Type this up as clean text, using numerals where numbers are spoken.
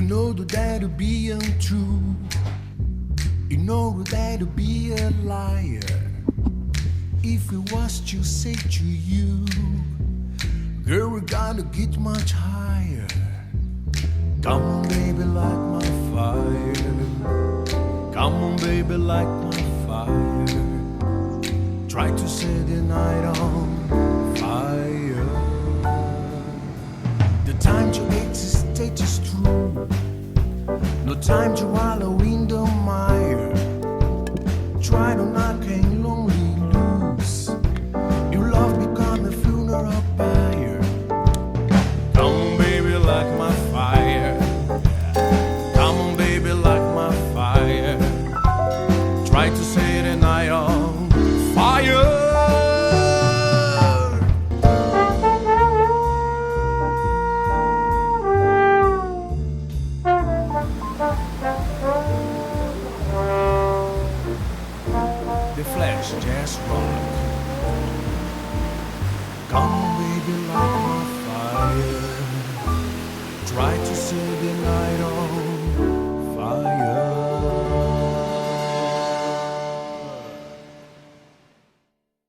know that'll be untrue. You know that'll be a liar. If it was to say to you, girl, we're gonna get much higher. Come on, baby, light my fire. Come on, baby, light my fire. Try to set the night on fire. The time to exist is true. No time to wallow in the mire. Try to knock and lonely loose. Your love become a funeral pyre. Come on, baby, light my fire. Come on, baby, light my fire. Try to set the night on fire. The flash just rock. Come on, baby, light my fire. Try to set the